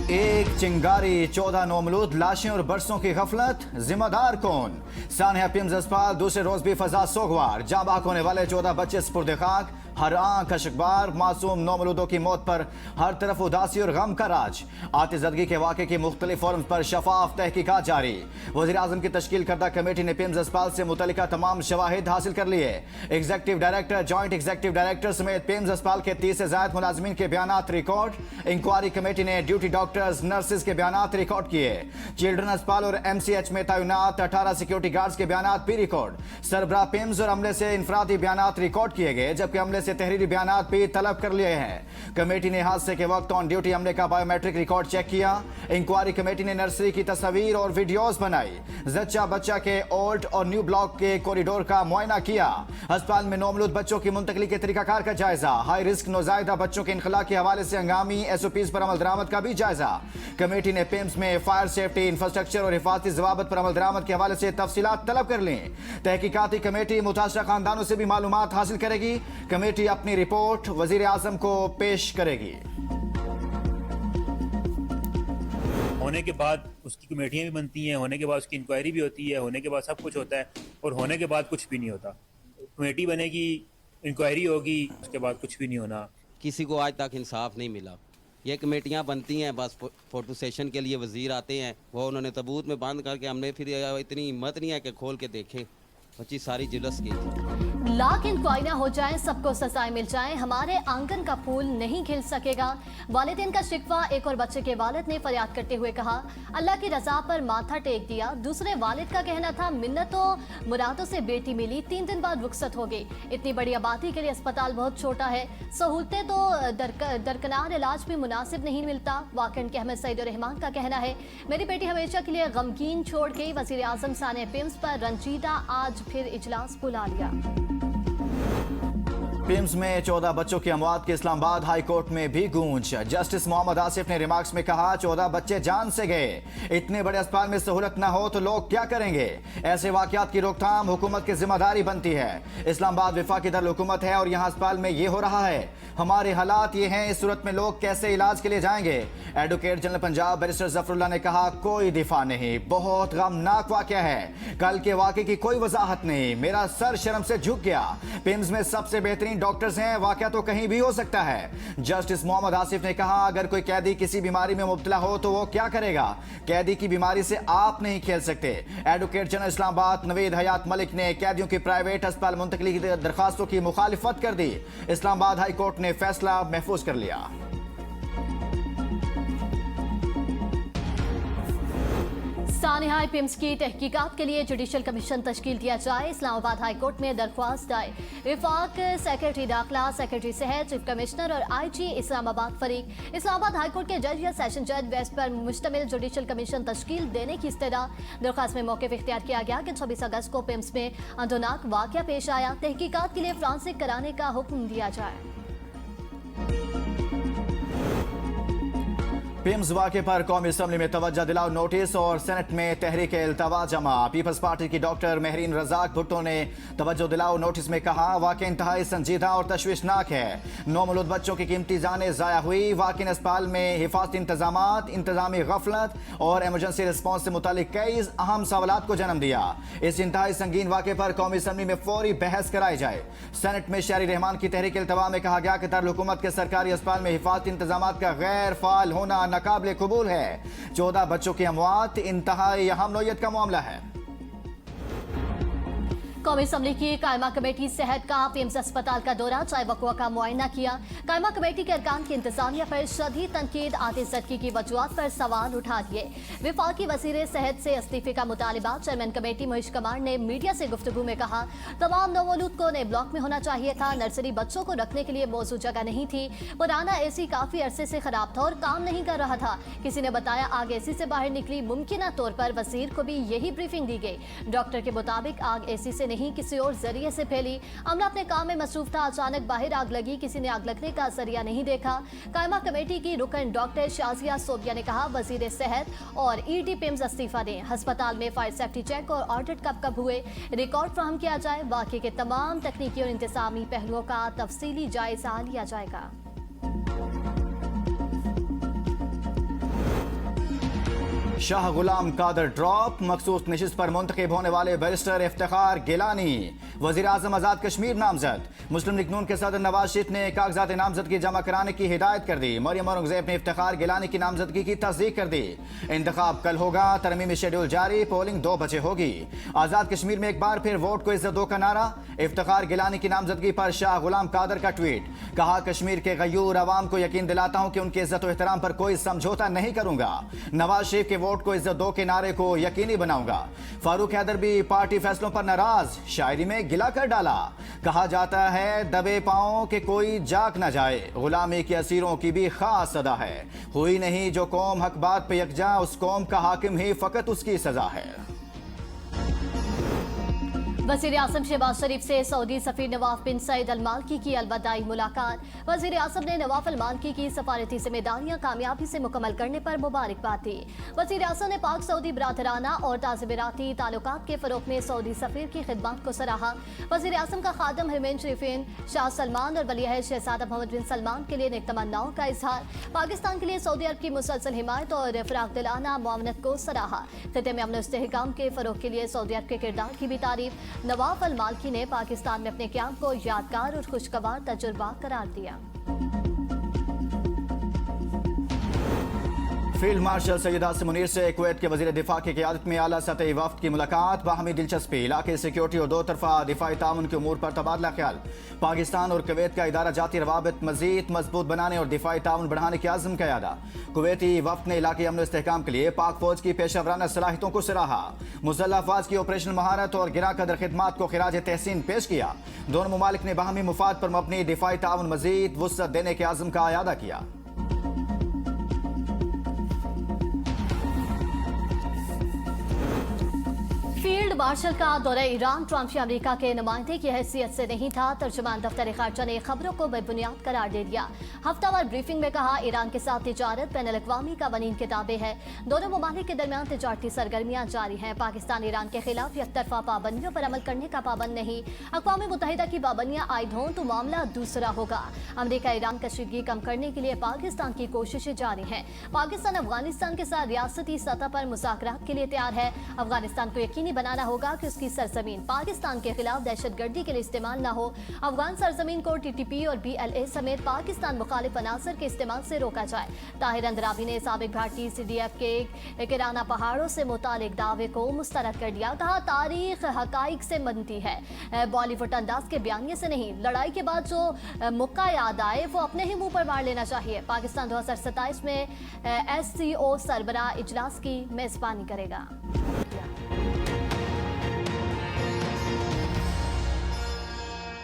एक चिंगारी, 14 नौमलूद लाशें और बरसों की गफलत, जिम्मेदार कौन? सानिया पिम्स अस्पताल दूसरे रोज भी फजा सोगवार, जाँ बाक होने वाले 14 बच्चे स्पुर्द खाक, हर आंख अशकबार, मासूम नौमलूदों की मौत पर हर तरफ उदासी और गम का राज। आतिशदगी के वाक़े की मुख्तलिफ फॉर्म पर शफाफ तहकीकात जारी। वज़ीर आज़म की तश्कील करदा कमेटी ने पिम्स अस्पताल से मुतल्लिका तमाम शवाहिद हासिल कर लिए। Executive director, joint executive director समेत पिम्स अस्पताल के 30 से ज़ायद मुलाजमीन के बयानात रिकॉर्ड। इंक्वायरी कमेटी ने ड्यूटी डॉक्टर्स, नर्सेज के बयानात रिकॉर्ड किए। चिल्ड्रन अस्पताल और MCH में तैनात 18 सिक्योरिटी गार्ड्स के बयानात भी रिकॉर्ड। सरबराह पिम्स और अमले से इनफरादी बयानात रिकॉर्ड किए गए, जबकि अमले से तहरीरी बयानात भी तलब कर लिए हैं। कमेटी ने हादसे के वक्त ऑन ड्यूटी अमले का बायोमेट्रिक रिकॉर्ड चेक किया। इंक्वायरी कमेटी ने नर्सरी की तस्वीर और वीडियोस बनाई। जच्चा बच्चा के ओल्ड और न्यू ब्लॉक के कॉरिडोर का मुआयना किया। अस्पताल में नौमलूद बच्चों की मुंतकली के तरीकाकार का जायजा। हाई रिस्क नौजायदा बच्चों के इनखला के हवाले से हंगामी SOPs पर अमल दरामद का भी जायजा। कमेटी ने पिम्स में फायर सेफ्टी, इंफ्रास्ट्रक्चर और हिफाजती जवाबत पर अमल दरामद के हवाले से तफसीलात तलब कर ली। तहकीकाती कमेटी मुतासरा खानदानों से भी मालूमात हासिल करेगी। कमेटी अपनी रिपोर्ट वजीर आजम को पेश करेगी। होने के बाद उसकी कमेटियां भी बनती हैं, होने के बाद उसकी इंक्वायरी भी होती है, होने के बाद सब कुछ होता है और होने के बाद कुछ भी नहीं होता। कमेटी बनेगी, इंक्वायरी होगी, उसके बाद कुछ भी नहीं होना। किसी को आज तक इंसाफ नहीं मिला। ये कमेटियां बनती हैं, बस फोटो सेशन के लिए वजीर आते हैं, वो उन्होंने तबूत में बंद करके, हमने फिर इतनी हिम्मत नहीं है कि खोल के देखें। बच्ची सारी जुलस की थी। लाख इंक्वायरियां हो जाएं, सबको सजाएं मिल जाएं, हमारे आंगन का फूल नहीं खिल सकेगा। वालिदैन का शिकवा। एक और बच्चे के वालिद ने फरियाद करते हुए कहा, अल्लाह की रजा पर माथा टेक दिया। दूसरे वालिद का कहना था, मिन्नतों मुरादों से बेटी मिली, 3 दिन बाद रुखसत हो गई। इतनी बड़ी आबादी के लिए अस्पताल बहुत छोटा है, सहूलतें तो दरकनार, इलाज भी मुनासिब नहीं मिलता। वाकई के अहमद सईद रहमान का कहना है, मेरी बेटी हमेशा के लिए गमगीन छोड़ गई। वजीर आजम सानिया पिम्स पर रंजीदा, आज फिर इजलास बुला लिया। पिम्स में 14 बच्चों की अमवात के इस्लामाबाद हाई कोर्ट में भी गूंज। जस्टिस मोहम्मद आसिफ ने रिमार्क्स में कहा, 14 बच्चे जान से गए। इतने बड़े अस्पताल में सहूलत ना हो तो लोग क्या करेंगे? ऐसे वाकयात की रोकथाम हुकूमत की जिम्मेदारी बनती है। इस्लामाबाद विफाकी दारुल हुकूमत है और यहाँ अस्पताल में ये हो रहा है। हमारे हालात ये हैं, इस सूरत में लोग कैसे इलाज के लिए जाएंगे? Advocate general Punjab barrister Zafrullah ने कहा, कोई दिफा नहीं, बहुत गमनाक वाकया है। कल के वाकये की कोई वजाहत नहीं, मेरा सर शर्म से झुक गया। पिम्स में सबसे बेहतरीन डॉक्टर्स हैं, वाकया तो कहीं भी हो सकता है। जस्टिस मोहम्मद आसिफ ने कहा, अगर कोई कैदी किसी बीमारी में मुब्तला हो तो वो क्या करेगा? कैदी की बीमारी से आप नहीं खेल सकते। एडवोकेट जनरल इस्लामाबाद नवीद हयात मलिक ने कैदियों की प्राइवेट अस्पताल मुंतकली की दरखास्तों की मुखालिफत कर दी। इस्लामाबाद हाई कोर्ट ने फैसला महफूज कर लिया। सानिया पिम्स की तहकीकात के लिए जुडिशल कमीशन तश्कील दिया जाए। इस्लामाबाद हाई कोर्ट में दरख्वास्त दायर। विफाक सेक्रेटरी दाखिला, सेक्रेटरी सेहत, चीफ कमिश्नर और IG इस्लामाबाद फरीक। इस्लामाबाद हाई कोर्ट के जज या सेशन जज वेस्ट पर मुश्तमिल जुडिशल कमीशन तश्कील देने की इस्तदा। दरख्वास्त में मौके इख्तियार किया गया कि 26 अगस्त को पिम्स में अंदोनाक वाकया पेश आया। तहकीकात के लिए फ्रांसिक कराने का हुक्म दिया जाए। पिम्स वाक़े पर कौमी असम्बली में तवज्जो दिलाओ नोटिस और सेनेट में तहरीक इल्तवा जमा। पीपल्स पार्टी की डॉक्टर महरीन रजाक भुट्टो ने तवज्जो दिलाओ नोटिस में कहा, वाक़या इंतहाई संजीदा और तशवीशनाक है। नौमौलूद बच्चों की कीमती जानें ज़ाया हुई। वाक़या अस्पताल में हिफाजती इंतजामात, इंतजामी गफलत और एमरजेंसी रिस्पॉन्स से मुतालिक कई अहम सवालात को जन्म दिया। इस इंतहाई संगीन वाक़े पर कौमी असम्बली में फौरी बहस कराई जाए। सेनेट में शहरी रहमान की तहरीक इल्तवा में कहा गया कि दारुल हुकूमत के सरकारी अस्पताल में हिफाजती इंतजामात का गैर फाल होना नाकाबिले कबूल है। 14 बच्चों की अमवात इंतहाई अहम नौयत का मामला है। कौमी असम्बली की कायमा कमेटी सेहत का पिम्स अस्पताल का दौरा, चाय वक़्वा का मुआयना किया। कायमा कमेटी के अरकान की इंतजामिया पर शदीद तनकीद, आतिशदगी की वजूहात पर सवाल उठा दिए। विफाकी वज़ीर सेहत से इस्तीफे का मुतालिबा। चेयरमैन कमेटी मोहिश कुमार ने मीडिया से गुफ्तगू में कहा, तमाम नौमौलूद को नए ब्लॉक में होना चाहिए था। नर्सरी बच्चों को रखने के लिए मौजूद जगह नहीं थी। पुराना AC काफी अरसे से खराब था और काम नहीं कर रहा था। किसी ने बताया आग AC से बाहर निकली। मुमकिन तौर पर वजीर को भी यही ब्रीफिंग दी गई। डॉक्टर के मुताबिक आग AC से नहीं, किसी और जरिए से फैली। अमला अपने काम में मसरूफ था, अचानक बाहर आग लगी। किसी ने आग लगने का जरिया नहीं देखा। कायमा कमेटी की रुकन डॉक्टर शाजिया सोबिया ने कहा, वजीर सेहत और ED पिम्स इस्तीफा दें। अस्पताल में फायर सेफ्टी चेक और ऑडिट कब हुए, रिकॉर्ड फ्राहम किया जाए। वाकई के तमाम तकनीकी और इंतजामी पहलुओं का तफसीली जायजा लिया जाएगा। शाह गुलाम कादर ड्रॉप, मखसूस नशिस्त पर मुंतखब होने वाले बैरिस्टर इफ्तिखार गिलानी वजीर आजम आजाद कश्मीर नामजद। मुस्लिम लीग नून के सदर नवाज शरीफ ने कागजात नामजदगी जमा कराने की हिदायत कर दी। मरियम औरंगजेब ने इफ्तिखार गिलानी की नामजदगी की तस्दीक कर दी। इंतखाब कल होगा, तरमीमी शेड्यूल जारी, पोलिंग 2 बजे होगी। आजाद कश्मीर में एक बार फिर वोट को इज्जत दो का नारा। इफ्तिखार गिलानी की नामजदगी पर शाह गुलाम कादर का ट्वीट, कहा कश्मीर के गयूर अवाम को यकीन दिलाता हूं कि उनकी इज्जत और एहतराम पर कोई समझौता नहीं करूंगा। नवाज शरीफ के वोट को इज्जत दो के नारे को यकीनी बनाऊंगा। फारूक हैदर भी पार्टी फैसलों पर नाराज, शायरी में गिला कर डाला। कहा जाता है दबे पांव के कोई जाग न जाए, गुलामी के असीरों की भी खास सदा है। हुई नहीं जो कौम हक बात पे यकजा, उस कौम का हाकिम ही फकत उसकी सजा है। वज़ीर आज़म शहबाज शरीफ से सऊदी सफीर नवाफ बिन सईद अल मालकी की अलविदाई मुलाकात। वज़ीर आज़म ने नवाफ अल मालकी की सफारती जिम्मेदारियां कामयाबी से मुकम्मल करने पर मुबारकबाद दी। वज़ीर आज़म ने पाक सऊदी बरादराना और ताज़िबराती ताल्लुकात के फ़रोग़ में सऊदी सफीर की खिदमत को सराहा। वज़ीर आज़म का खादम हरमैन शरीफीन शाह सलमान और वलीअहद शहज़ादा मोहम्मद बिन सलमान के लिए नेक तमन्नाओं का इजहार। पाकिस्तान के लिए सऊदी अरब की मुसलसल हिमायत और फ़राख दिलाना मुआवनत को सराहा। खित्ते में अमन और इस्तेहकाम के फ़रोग़ के लिए सऊदी अरब के किरदार की भी तारीफ। नवाफ अल मालकी ने पाकिस्तान में अपने क़याम को यादगार और खुशगवार तजुर्बा करार दिया। फील्ड मार्शल सैयद आसिम मुनीर से कुवैत के वजीर दिफा की क़यादत में आला सतही वफ्द की मुलाकात। बाहमी दिलचस्पी, इलाके सिक्योरिटी और दो तरफा दिफाई ताउन के उमूर पर तबादला ख्याल। पाकिस्तान और कुवैत का इदारा जाती रवाबित मजीद मजबूत बनाने और दिफाई ताउन बढ़ाने के आज़म का यादा। कुवैती वफ्द ने इलाके अमन इस्तेहकाम के लिए पाक फौज की पेशेवराना सलाहियतों को सराहा। मुसल्लह अफवाज की ऑपरेशन महारत और गिरा कदर खिदमात को खिराज तहसीन पेश किया। दोनों ममालिक ने बाहमी मुफाद पर मबनी दिफाई ताउन मजीद वुसअत देने के आज़म का यादा किया। फील्ड मार्शल का दौरा ईरान ट्रंप या अमेरिका के नुमाइंदे की हैसियत से नहीं था। तर्जुमान दफ्तर खारजा ने खबरों को बेबुनियाद करार दे दिया। हफ्तावार ब्रीफिंग में कहा ईरान के साथ तिजारत बैन अल-अक़वामी कानून के ताबे है। दोनों ममालिक के दरमियान तिजारती सरगर्मियां जारी हैं। पाकिस्तान ईरान के खिलाफ एकतरफा पाबंदियों पर अमल करने का पाबंद नहीं। अक़वाम मुत्तहिदा की पाबंदियां आयद हों तो मामला दूसरा होगा। अमेरिका ईरान कशीदगी कम करने के लिए पाकिस्तान की कोशिशें जारी हैं। पाकिस्तान अफगानिस्तान के साथ रियासती सतह पर मुज़ाकरात के लिए तैयार है। अफगानिस्तान को यकीनी बनाना होगा कि उसकी सरजमीन पाकिस्तान के खिलाफ दहशतगर्दी के लिए इस्तेमाल न हो। अफगान सरजमीन को TTP और BLA समेत पाकिस्तान मुखालिफ अनासर के इस्तेमाल से रोका जाए। ताहिर अंद्राबी ने साबिक भारतीय CDF के किराना पहाड़ों से मुतालिक दावे को मुस्तरद कर दिया। कहा तारीख हकाइक से बनती है, बॉलीवुड अंदाज के बयानिए से नहीं। लड़ाई के बाद जो मुक्का याद आए वो अपने ही मुंह पर मार लेना चाहिए। पाकिस्तान 2027 में SCO सरबराह इजलास की मेजबानी करेगा।